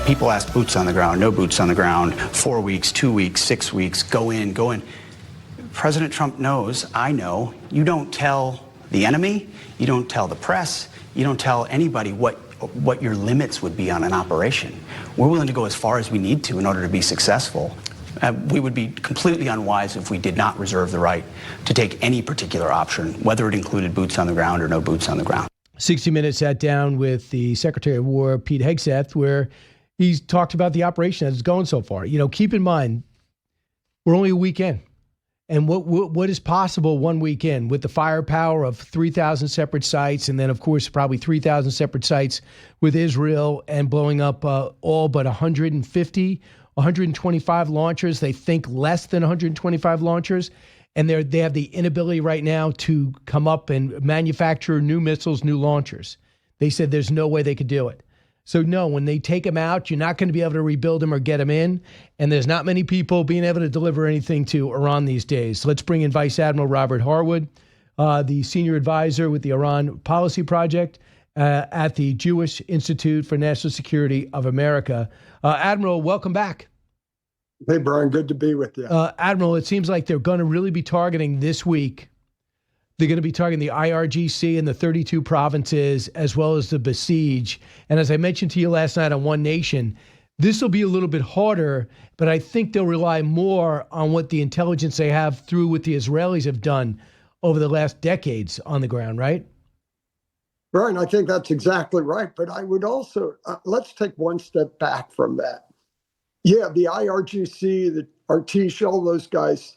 People ask boots on the ground, no boots on the ground, 4 weeks, 2 weeks, 6 weeks, go in, go in. President Trump knows, I know, you don't tell the enemy, you don't tell the press, you don't tell anybody what your limits would be on an operation. We're willing to go as far as we need to in order to be successful. We would be completely unwise if we did not reserve the right to take any particular option, whether it included boots on the ground or no boots on the ground. 60 Minutes sat down with the Secretary of War, Pete Hegseth, where he's talked about the operation as it's going so far. You know, keep in mind, we're only a weekend. And what is possible 1 weekend with the firepower of 3,000 separate sites, and then, of course, probably 3,000 separate sites with Israel, and blowing up all but 150, 125 launchers. They think less than 125 launchers. And they have the inability right now to come up and manufacture new missiles, new launchers. They said there's no way they could do it. So no, when they take them out, you're not going to be able to rebuild them or get them in. And there's not many people being able to deliver anything to Iran these days. So let's bring in Vice Admiral Robert Harward, the senior advisor with the Iran Policy Project at the Jewish Institute for National Security of America. Admiral, welcome back. Hey, Brian, good to be with you. Admiral, it seems like they're going to really be targeting this week. They're going to be targeting the IRGC and the 32 provinces, as well as the besiege. And as I mentioned to you last night on One Nation, this will be a little bit harder, but I think they'll rely more on what the intelligence they have through what the Israelis have done over the last decades on the ground, right? Brian, I think that's exactly right. But I would also, let's take one step back from that. Yeah, the IRGC, the Artish, all those guys,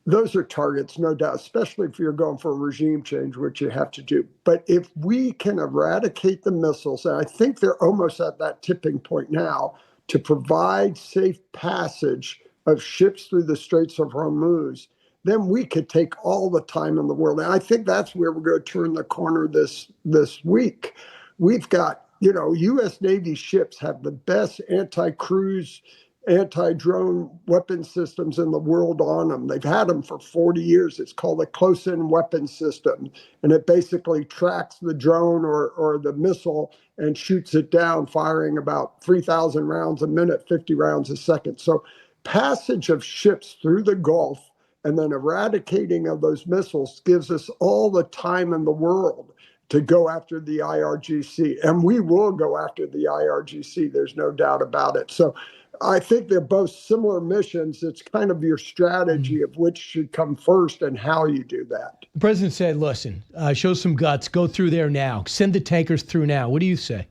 those are targets, no doubt, especially if you're going for a regime change, which you have to do. But if we can eradicate the missiles, and I think they're almost at that tipping point now, to provide safe passage of ships through the Straits of Hormuz, then we could take all the time in the world. And I think that's where we're going to turn the corner this week. We've got, you know, U.S. Navy ships have the best anti-cruise, anti-drone weapon systems in the world on them. They've had them for 40 years. It's called a close-in weapon system, and it basically tracks the drone or the missile and shoots it down, firing about 3,000 rounds a minute, 50 rounds a second. So passage of ships through the Gulf and then eradicating of those missiles gives us all the time in the world to go after the IRGC. And we will go after the IRGC. There's no doubt about it. So I think they're both similar missions. It's kind of your strategy of which should come first and how you do that. The president said, listen, show some guts, go through there now, send the tankers through now. What do you say?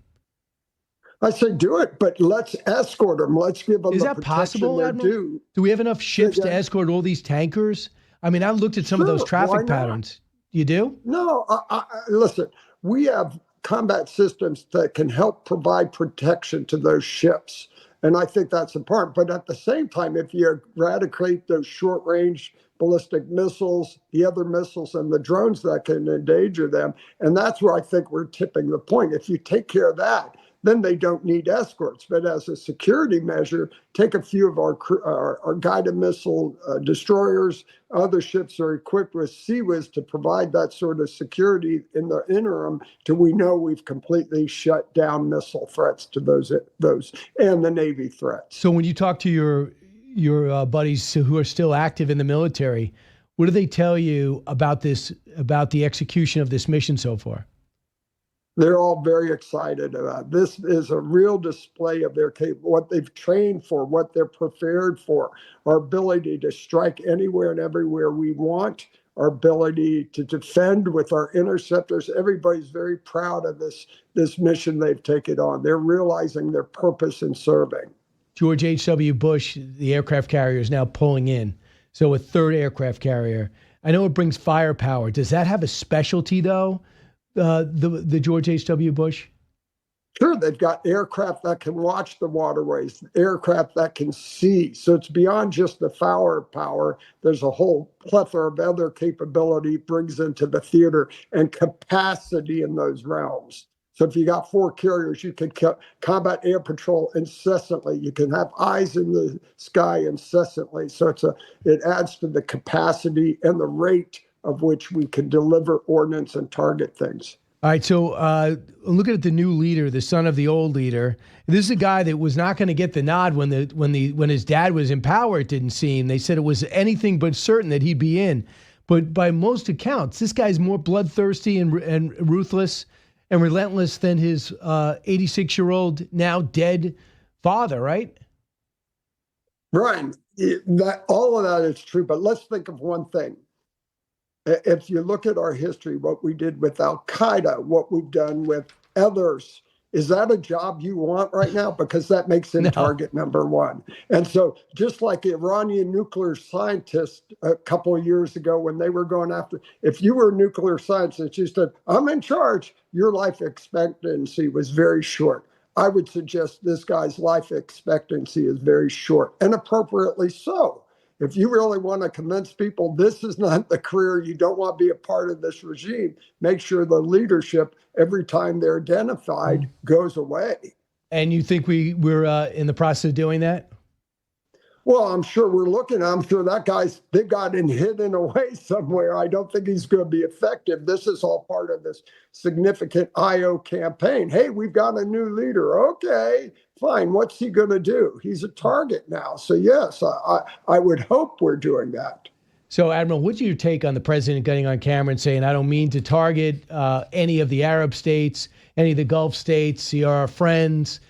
I say do it, but let's escort them. Let's give them Is the that protection possible, they're Admiral? due. Do we have enough ships to escort all these tankers? I mean, I looked at some of those traffic patterns. You do? No, listen, we have combat systems that can help provide protection to those ships. And I think that's important. But at the same time, if you eradicate those short-range ballistic missiles, the other missiles, and the drones that can endanger them, and that's where I think we're tipping the point. If you take care of that, then they don't need escorts. But as a security measure, take a few of our guided missile destroyers. Other ships are equipped with CWIS to provide that sort of security in the interim till we know we've completely shut down missile threats to those and the Navy threats. So when you talk to your buddies who are still active in the military, what do they tell you about this, about the execution of this mission so far? They're all very excited about it. This is a real display of their what they've trained for, what they're prepared for, our ability to strike anywhere and everywhere we want, our ability to defend with our interceptors. Everybody's very proud of this mission they've taken on. They're realizing their purpose in serving. George H.W. Bush, the aircraft carrier, is now pulling in. So a third aircraft carrier. I know it brings firepower. Does that have a specialty, though? The George H.W. Bush? Sure, they've got aircraft that can watch the waterways, aircraft that can see. So it's beyond just the firepower. There's a whole plethora of other capability it brings into the theater and capacity in those realms. So if you got 4 carriers, you can combat air patrol incessantly. You can have eyes in the sky incessantly. So it adds to the capacity and the rate of which we can deliver ordnance and target things. All right, so looking at the new leader, the son of the old leader. This is a guy that was not going to get the nod when his dad was in power. It didn't seem. They said it was anything but certain that he'd be in. But by most accounts, this guy's more bloodthirsty and ruthless and relentless than his 86-year-old now dead father, right? Brian, all of that is true, but let's think of one thing. If you look at our history, what we did with Al-Qaeda, what we've done with others, is that a job you want right now? Because that makes him target number one. And so just like Iranian nuclear scientists a couple of years ago when they were going after, if you were a nuclear scientist, you said, I'm in charge, your life expectancy was very short. I would suggest this guy's life expectancy is very short, and appropriately so. If you really want to convince people this is not the career, you don't want to be a part of this regime, make sure the leadership, every time they're identified, goes away. And you think we're in the process of doing that? Well, I'm sure we're looking. I'm sure they've got him hidden away somewhere. I don't think he's going to be effective. This is all part of this significant IO campaign. Hey, we've got a new leader. Okay, fine. What's he going to do? He's a target now. So yes, I would hope we're doing that. So, Admiral, what's your take on the president getting on camera and saying, I don't mean to target any of the Arab states, any of the Gulf states, you're our friends,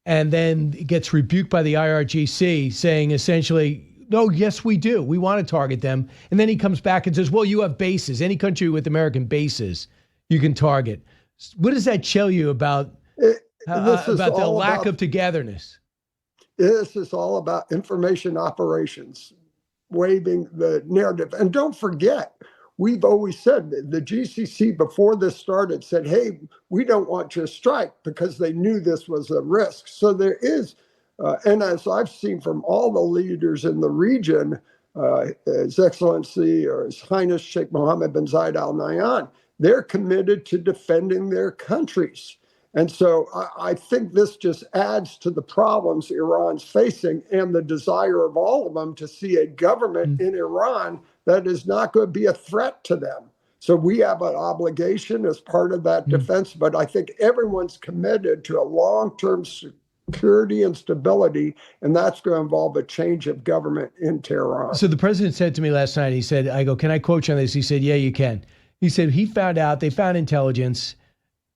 and then gets rebuked by the IRGC saying essentially, no, yes, we do. We want to target them. And then he comes back and says, well, you have bases. Any country with American bases, you can target. What does that tell you about the lack of togetherness? This is all about information operations, waving the narrative. And don't forget, we've always said that the GCC before this started said, hey, we don't want you to strike, because they knew this was a risk. So there is, and as I've seen from all the leaders in the region, His Excellency or His Highness Sheikh Mohammed bin Zayed Al Nahyan, they're committed to defending their countries. And so I think this just adds to the problems Iran's facing and the desire of all of them to see a government in Iran that is not going to be a threat to them. So we have an obligation as part of that defense, but I think everyone's committed to a long-term security and stability, and that's going to involve a change of government in Tehran. So the president said to me last night, he said, I go, can I quote you on this? He said, yeah, you can. He said they found intelligence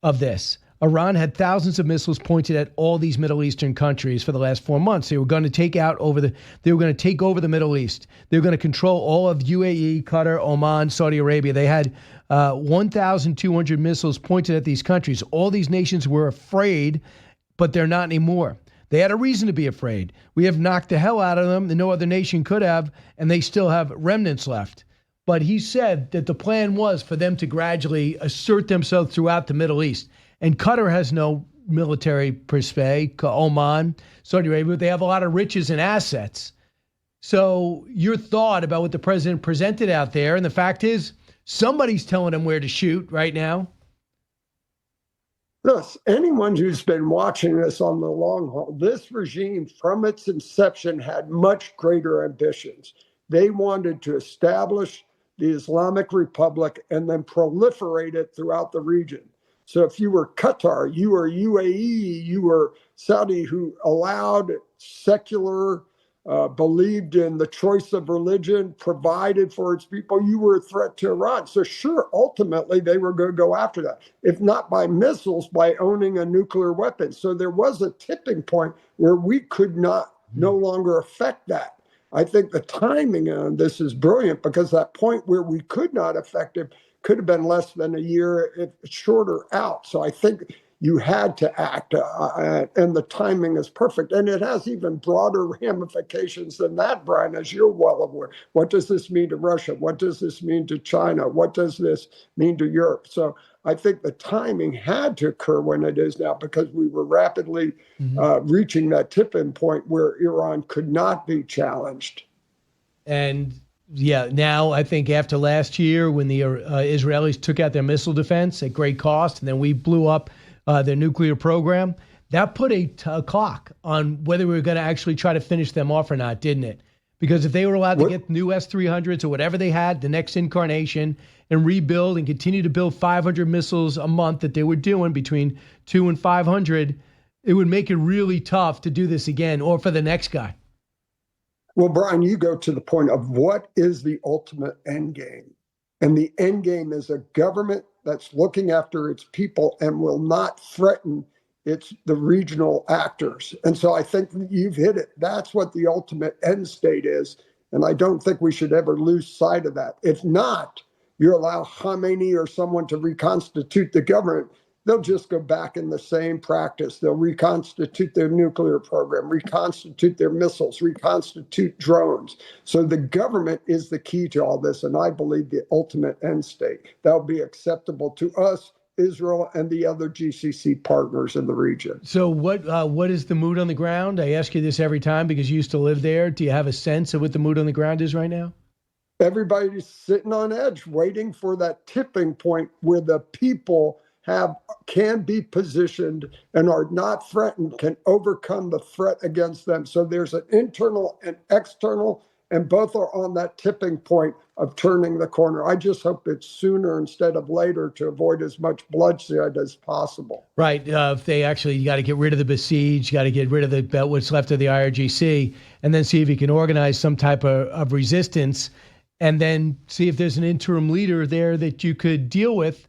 of this. Iran had thousands of missiles pointed at all these Middle Eastern countries for the last 4 months. They were going to take over the Middle East. They were going to control all of UAE, Qatar, Oman, Saudi Arabia. They had 1,200 missiles pointed at these countries. All these nations were afraid, but they're not anymore. They had a reason to be afraid. We have knocked the hell out of them that no other nation could have, and they still have remnants left. But he said that the plan was for them to gradually assert themselves throughout the Middle East. And Qatar has no military per se, Oman, Saudi Arabia, but they have a lot of riches and assets. So your thought about what the president presented out there, and the fact is, somebody's telling them where to shoot right now. Look, anyone who's been watching this on the long haul, this regime from its inception had much greater ambitions. They wanted to establish the Islamic Republic and then proliferate it throughout the region. So if you were Qatar, you were UAE, you were Saudi, who allowed secular, believed in the choice of religion, provided for its people, you were a threat to Iran. So sure, ultimately they were going to go after that, if not by missiles, by owning a nuclear weapon. So there was a tipping point where we could no longer affect that. I think the timing on this is brilliant, because that point where we could not affect it could have been less than a year, if shorter out. So I think you had to act, and the timing is perfect. And it has even broader ramifications than that, Brian, as you're well aware. What does this mean to Russia? What does this mean to China? What does this mean to Europe? So I think the timing had to occur when it is now, because we were rapidly reaching that tipping point where Iran could not be challenged. And yeah, now I think after last year when the Israelis took out their missile defense at great cost, and then we blew up their nuclear program, that put a clock on whether we were going to actually try to finish them off or not, didn't it? Because if they were allowed to What- get new S-300s or whatever they had, the next incarnation, and rebuild and continue to build 500 missiles a month that they were doing between 2 and 500, it would make it really tough to do this again or for the next guy. Well, Brian, you go to the point of what is the ultimate end game. And the end game is a government that's looking after its people and will not threaten the regional actors. And so I think you've hit it. That's what the ultimate end state is. And I don't think we should ever lose sight of that. If not, you allow Khamenei or someone to reconstitute the government, they'll just go back in the same practice. They'll reconstitute their nuclear program, reconstitute their missiles, reconstitute drones. So the government is the key to all this, and I believe the ultimate end state. That will be acceptable to us, Israel, and the other GCC partners in the region. So what is the mood on the ground? I ask you this every time because you used to live there. Do you have a sense of what the mood on the ground is right now? Everybody's sitting on edge, waiting for that tipping point where the people can be positioned and are not threatened, can overcome the threat against them. So there's an internal and external, and both are on that tipping point of turning the corner. I just hope it's sooner instead of later to avoid as much bloodshed as possible. Right. If they actually, you got to get rid of the besieged, you got to get rid of what's left of the IRGC, and then see if you can organize some type of resistance, and then see if there's an interim leader there that you could deal with.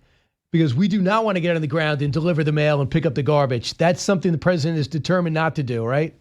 Because we do not want to get on the ground and deliver the mail and pick up the garbage. That's something the president is determined not to do, right?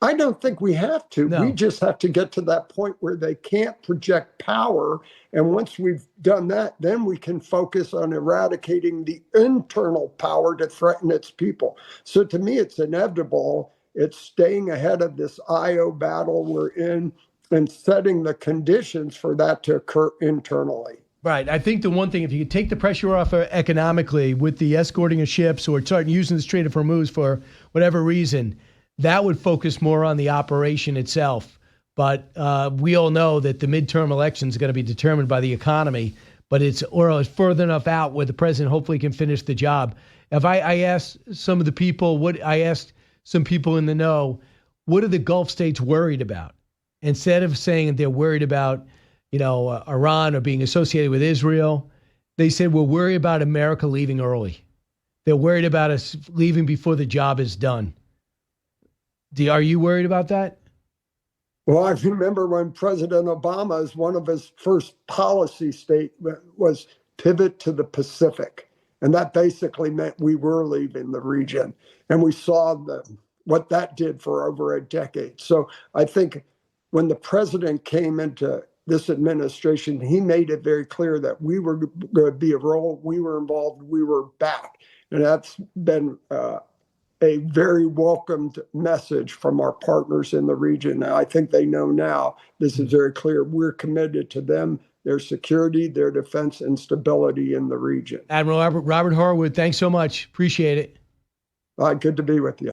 I don't think we have to. No. We just have to get to that point where they can't project power. And once we've done that, then we can focus on eradicating the internal power to threaten its people. So to me, it's inevitable. It's staying ahead of this IO battle we're in and setting the conditions for that to occur internally. Right. I think the one thing, if you could take the pressure off economically with the escorting of ships or starting using the Strait of Hormuz for whatever reason, that would focus more on the operation itself. But we all know that the midterm elections are going to be determined by the economy, but it's further enough out where the president hopefully can finish the job. If I asked some of the people, I asked some people in the know, what are the Gulf states worried about? Instead of saying they're worried about Iran or being associated with Israel, they said, we're worried about America leaving early. They're worried about us leaving before the job is done. Are you worried about that? Well, I remember when President Obama, as one of his first policy statement, was pivot to the Pacific. And that basically meant we were leaving the region. And we saw what that did for over a decade. So I think when the president came into this administration, he made it very clear that we were going to be a role, we were involved, we were back. And that's been a very welcomed message from our partners in the region. And I think they know now, this is very clear, we're committed to them, their security, their defense, and stability in the region. Admiral Robert Harward, thanks so much. Appreciate it. Good to be with you.